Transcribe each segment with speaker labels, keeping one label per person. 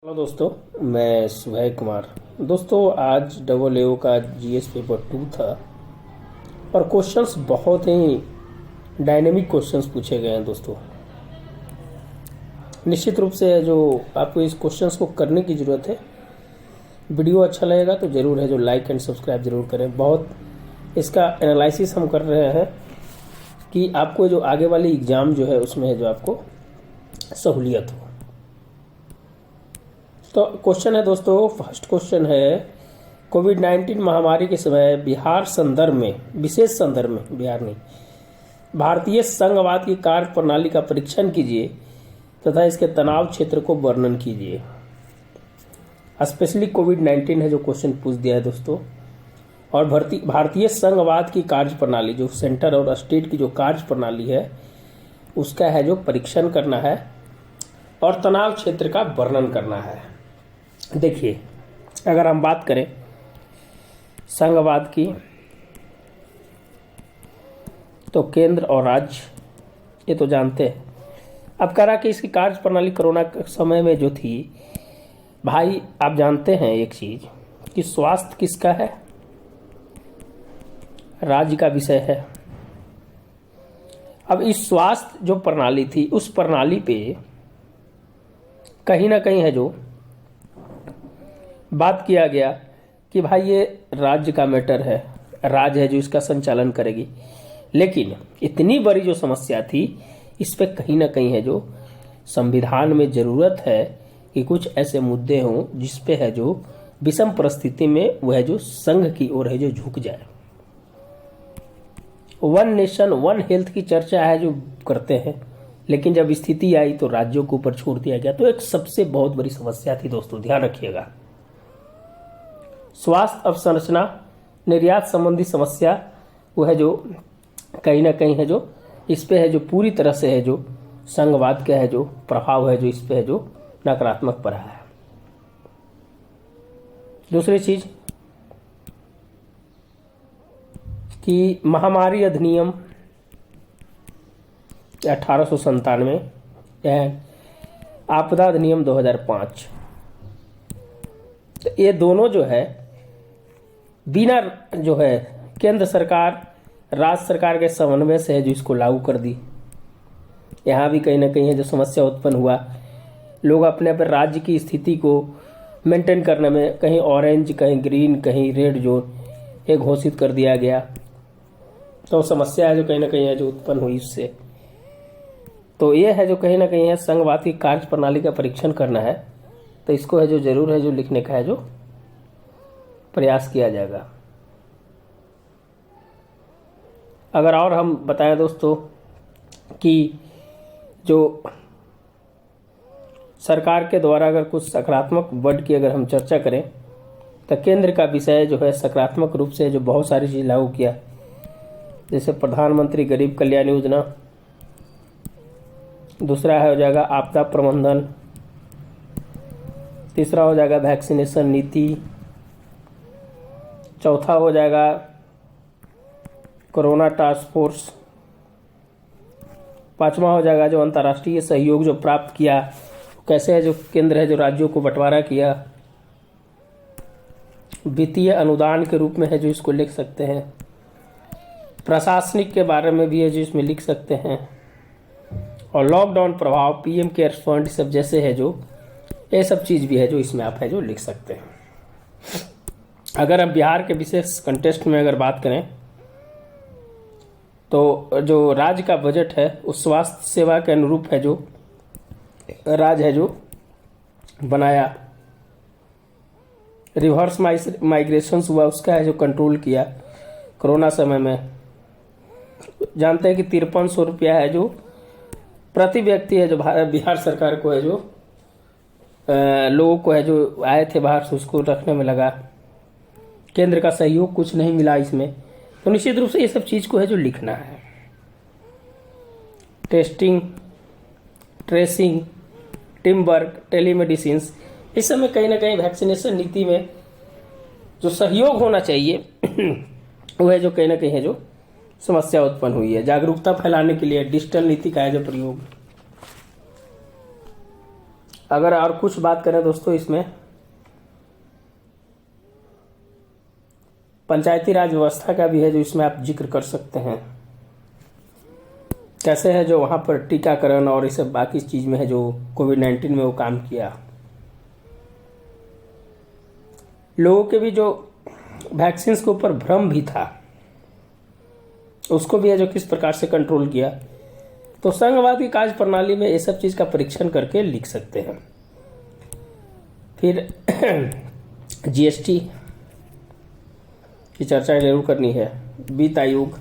Speaker 1: Hello दोस्तों, मैं सुबह कुमार। दोस्तों, आज डबल एओ का जीएस पेपर 2 था और क्वेश्चंस बहुत ही डायनेमिक क्वेश्चंस पूछे गए हैं। दोस्तों, निश्चित रूप से जो आपको इस क्वेश्चंस को करने की ज़रूरत है। वीडियो अच्छा लगेगा तो ज़रूर है जो लाइक एंड सब्सक्राइब ज़रूर करें। बहुत इसका एनालिसिस हम कर रहे हैं कि आपको जो आगे वाली एग्ज़ाम जो है उसमें है जो आपको सहूलियत हो। तो क्वेश्चन है दोस्तों, फर्स्ट क्वेश्चन है, कोविड-19 महामारी के समय बिहार संदर्भ में, विशेष संदर्भ में, बिहार नहीं, भारतीय संघवाद की कार्य प्रणाली का परीक्षण कीजिए तथा इसके तनाव क्षेत्र को वर्णन कीजिए। स्पेशली कोविड-19 है जो क्वेश्चन पूछ दिया है दोस्तों। और भारतीय संघवाद की कार्य प्रणाली, जो सेंटर और स्टेट की जो कार्य प्रणाली है उसका है जो परीक्षण करना है और तनाव क्षेत्र का वर्णन करना है। देखिए, अगर हम बात करें संघवाद की तो केंद्र और राज्य ये तो जानते हैं। अब कह रहा कि इसकी कार्य प्रणाली कोरोना के समय में जो थी, भाई आप जानते हैं एक चीज कि स्वास्थ्य किसका है, राज्य का विषय है। अब इस स्वास्थ्य जो प्रणाली थी उस प्रणाली पे कहीं ना कहीं है जो बात किया गया कि भाई ये राज्य का मैटर है, राज्य है जो इसका संचालन करेगी। लेकिन इतनी बड़ी जो समस्या थी इस पे कहीं ना कहीं है जो संविधान में जरूरत है कि कुछ ऐसे मुद्दे हों जिस पे है जो विषम परिस्थिति में वह है जो संघ की ओर है जो झुक जाए। वन नेशन वन हेल्थ की चर्चा है जो करते हैं, लेकिन जब स्थिति आई तो राज्यों के ऊपर छोड़ दिया गया। तो एक सबसे बहुत बड़ी समस्या थी दोस्तों, ध्यान रखिएगा। स्वास्थ्य अवसंरचना निर्यात संबंधी समस्या वो है जो कहीं ना कहीं है जो इस पे है जो पूरी तरह से है जो संघवाद का है जो प्रभाव है जो इस पे है जो नकारात्मक पड़ा है। दूसरी चीज कि महामारी अधिनियम 1897 एंड आपदा अधिनियम 2005, तो ये दोनों जो है बिना जो है केंद्र सरकार राज्य सरकार के समन्वय से है जो इसको लागू कर दी। यहाँ भी कहीं ना कहीं है जो समस्या उत्पन्न हुआ। लोग अपने अपने राज्य की स्थिति को मेंटेन करने में कहीं ऑरेंज, कहीं ग्रीन, कहीं रेड जोन ये घोषित कर दिया गया। तो समस्या है जो कहीं ना कहीं है जो उत्पन्न हुई इससे। तो ये है जो कहीं ना कहीं है संघवाद की कार्य प्रणाली का परीक्षण करना है, तो इसको है जो जरूर है जो लिखने का है जो प्रयास किया जाएगा। अगर और हम बताएं दोस्तों कि जो सरकार के द्वारा अगर कुछ सकारात्मक वर्ड की अगर हम चर्चा करें तो केंद्र का विषय जो है सकारात्मक रूप से जो बहुत सारी चीज लागू किया, जैसे प्रधानमंत्री गरीब कल्याण योजना। दूसरा हो जाएगा आपदा प्रबंधन। तीसरा हो जाएगा वैक्सीनेशन नीति। चौथा हो जाएगा कोरोना टास्क फोर्स। पांचवा हो जाएगा जो अंतर्राष्ट्रीय सहयोग जो प्राप्त किया, कैसे है जो केंद्र है जो राज्यों को बंटवारा किया। वित्तीय अनुदान के रूप में है जो इसको लिख सकते हैं। प्रशासनिक के बारे में भी है जो इसमें लिख सकते हैं। और लॉकडाउन प्रभाव, पीएम केयर्स फंड सब जैसे है जो ये सब चीज भी है जो इसमें आप है जो लिख सकते हैं। अगर हम बिहार के विशेष कंटेस्ट में अगर बात करें तो जो राज्य का बजट है उस स्वास्थ्य सेवा के अनुरूप है जो राज्य है जो बनाया। रिवर्स माइग्रेशन हुआ उसका है जो कंट्रोल किया कोरोना समय में। जानते हैं कि 5300 रुपया है जो प्रति व्यक्ति है जो बिहार सरकार को है जो लोगों को है जो आए थे बाहर से उसको रखने में लगा। केंद्र का सहयोग कुछ नहीं मिला इसमें। तो निश्चित रूप से ये सब चीज को है जो लिखना है। Testing, tracing, team work, telemedicine, इस समय कहीं ना कहीं वैक्सीनेशन नीति में जो सहयोग होना चाहिए वो है जो कहीं ना कहीं है जो समस्या उत्पन्न हुई है। जागरूकता फैलाने के लिए डिजिटल नीति का है जो प्रयोग। अगर और कुछ बात करें दोस्तों, इसमें पंचायती राज व्यवस्था का भी है जो इसमें आप जिक्र कर सकते हैं। कैसे है जो वहाँ पर टीकाकरण और इस सब बाकी चीज़ में है जो कोविड-19 में वो काम किया। लोगों के भी जो वैक्सीन के ऊपर भ्रम भी था, उसको भी है जो किस प्रकार से कंट्रोल किया। तो संघवाद की कार्य प्रणाली में ये सब चीज़ का परीक्षण करके लिख सकते हैं। फिर जीएसटी की चर्चा जरूर करनी है। वित्त आयोग,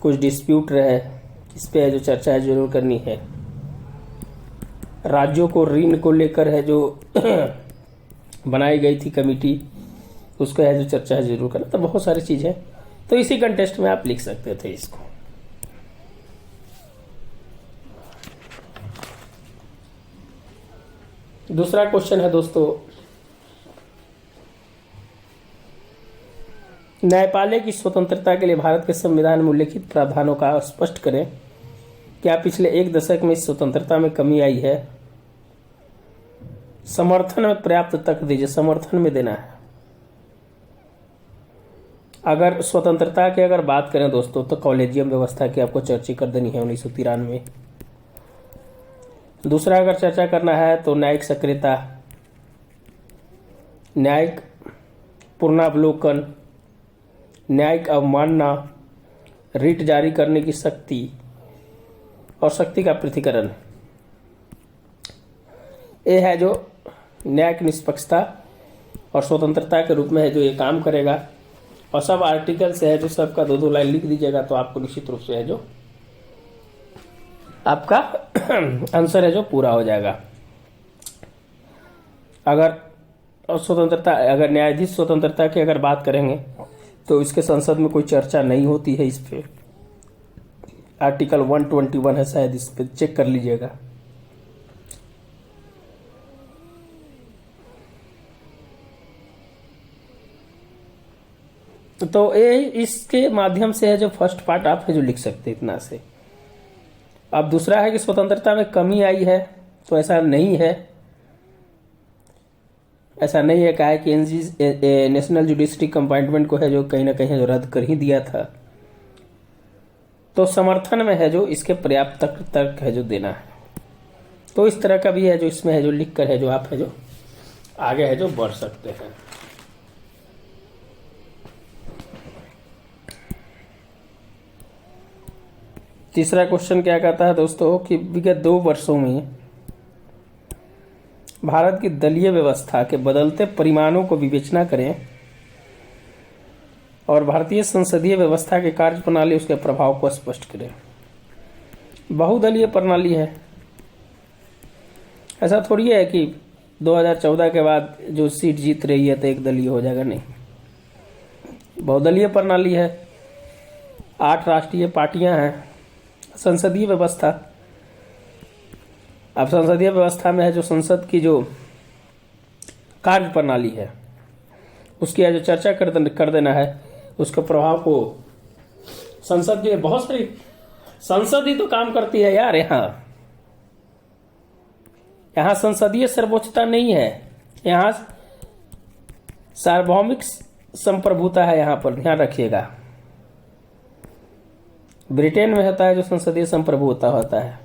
Speaker 1: कुछ डिस्प्यूट रहे, इस पे है जो चर्चा है जरूर करनी है। राज्यों को ऋण को लेकर है जो बनाई गई थी कमेटी, उसको है जो चर्चा है जरूर करना। तो बहुत सारी चीज़ है, तो इसी कंटेस्ट में आप लिख सकते थे इसको। दूसरा क्वेश्चन है दोस्तों, न्यायपालिका की स्वतंत्रता के लिए भारत के संविधान में उल्लिखित प्रावधानों का स्पष्ट करें। क्या पिछले एक दशक में इस स्वतंत्रता में कमी आई है? समर्थन में पर्याप्त तर्क दीजिए। समर्थन में देना है। अगर स्वतंत्रता की अगर बात करें दोस्तों, तो कॉलेजियम व्यवस्था की आपको चर्चा कर देनी है 1993। दूसरा अगर चर्चा करना है तो न्यायिक सक्रियता, न्यायिक पुनरावलोकन, न्यायिक अवमानना, रिट जारी करने की शक्ति और शक्ति का पृथक्करण। ये है जो न्यायिक निष्पक्षता और स्वतंत्रता के रूप में है जो ये काम करेगा। और सब आर्टिकल से है जो सबका दो दो लाइन लिख दीजिएगा तो आपको निश्चित रूप से है जो आपका आंसर है जो पूरा हो जाएगा। अगर स्वतंत्रता, अगर न्यायाधीश स्वतंत्रता की अगर बात करेंगे तो इसके संसद में कोई चर्चा नहीं होती है। इस पे आर्टिकल 121 है शायद, इस पे चेक कर लीजिएगा। तो ये इसके माध्यम से है जो फर्स्ट पार्ट आप है जो लिख सकते हैं इतना से। अब दूसरा है कि स्वतंत्रता में कमी आई है, तो ऐसा नहीं है। ऐसा नहीं है, कहा है कि नेशनल जुडिशरी कंपार्टमेंट को है जो कहीं ना कहीं जो रद्द कर ही दिया था। तो समर्थन में है जो इसके पर्याप्त तर्क है जो देना है। तो इस तरह का भी है जो इसमें है जो लिख कर है जो आप है जो आगे है जो बढ़ सकते हैं। तीसरा क्वेश्चन क्या कहता है दोस्तों कि विगत 2 वर्षों में भारत की दलीय व्यवस्था के बदलते परिमाणों को विवेचना करें और भारतीय संसदीय व्यवस्था के कार्य प्रणाली उसके प्रभाव को स्पष्ट करें। बहुदलीय प्रणाली है, ऐसा थोड़ी है कि 2014 के बाद जो सीट जीत रही है तो एक दलीय हो जाएगा, नहीं। बहुदलीय प्रणाली है, 8 राष्ट्रीय पार्टियां हैं। संसदीय व्यवस्था, अब संसदीय व्यवस्था में है जो संसद की जो कार्य प्रणाली है उसकी जो चर्चा कर देना है, उसके प्रभाव को संसद की बहुत सारी संसद ही तो काम करती है यार। यहाँ संसदीय सर्वोच्चता नहीं है, यहाँ सार्वभौमिक संप्रभुता है। यहाँ पर ध्यान रखिएगा, ब्रिटेन में होता है जो संसदीय संप्रभुता होता है।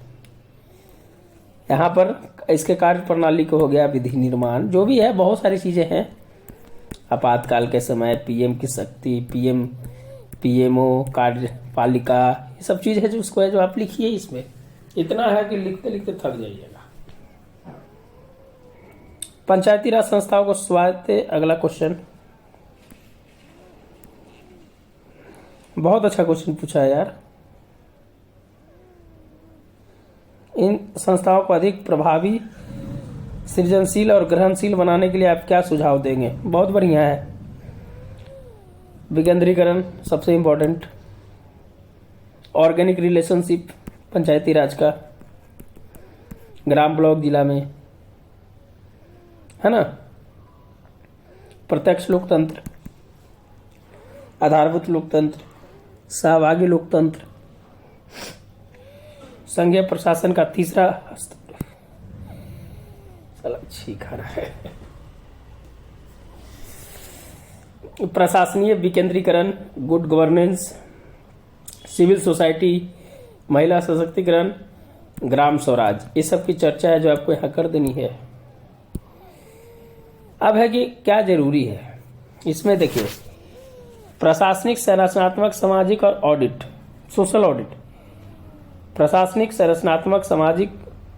Speaker 1: यहाँ पर इसके कार्य प्रणाली को हो गया विधि निर्माण, जो भी है बहुत सारी चीजें हैं। आपातकाल के समय पीएम की शक्ति, पीएमओ, कार्यपालिका, ये सब चीज है जो उसको है जो आप लिखिए। इसमें इतना है कि लिखते लिखते थक जाइएगा। पंचायती राज संस्थाओं को स्वायत्त, अगला क्वेश्चन बहुत अच्छा क्वेश्चन पूछा है यार। इन संस्थाओं को अधिक प्रभावी, सृजनशील और ग्रहणशील बनाने के लिए आप क्या सुझाव देंगे? बहुत बढ़िया है। विकेंद्रीकरण सबसे इम्पोर्टेंट, ऑर्गेनिक रिलेशनशिप पंचायती राज का, ग्राम ब्लॉक जिला में है ना, प्रत्यक्ष लोकतंत्र, आधारभूत लोकतंत्र, सहभागी लोकतंत्र, संघीय प्रशासन का तीसरा स्तर, चलो ठीक है रहा है। प्रशासनीय विकेंद्रीकरण, गुड गवर्नेंस, सिविल सोसाइटी, महिला सशक्तिकरण, ग्राम स्वराज, ये सब की चर्चा है जो आपको यहाँ कर देनी है। अब है कि क्या जरूरी है इसमें। देखिए, प्रशासनिक, संरचनात्मक, सामाजिक और ऑडिट, सोशल ऑडिट। प्रशासनिक, संरचनात्मक, सामाजिक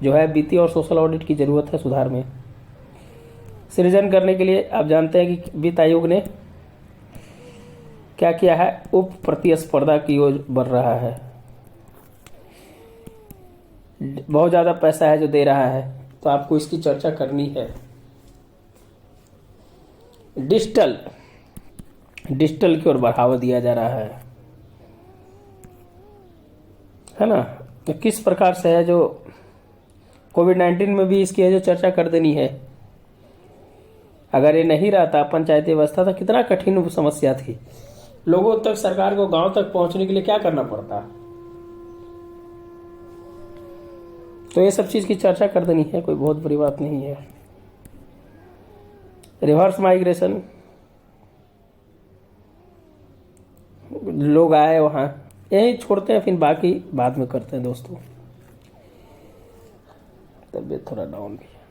Speaker 1: जो है वित्तीय और सोशल ऑडिट की जरूरत है सुधार में सृजन करने के लिए। आप जानते हैं कि वित्त आयोग ने क्या किया है, उप प्रतिस्पर्धा की ओर बढ़ रहा है। बहुत ज़्यादा पैसा है जो दे रहा है, तो आपको इसकी चर्चा करनी है। डिजिटल की ओर बढ़ावा दिया जा रहा है ना। तो किस प्रकार से है जो कोविड-19 में भी इसकी है जो चर्चा कर देनी है। अगर ये नहीं रहता पंचायती व्यवस्था, तो कितना कठिन समस्या थी। लोगों तक, सरकार को गांव तक पहुंचने के लिए क्या करना पड़ता। तो ये सब चीज की चर्चा कर देनी है, कोई बहुत बड़ी बात नहीं है। रिवर्स माइग्रेशन, लोग आए वहां, यही छोड़ते हैं, फिर बाकी बाद में करते हैं दोस्तों। तबीयत थोड़ा डाउन भी है।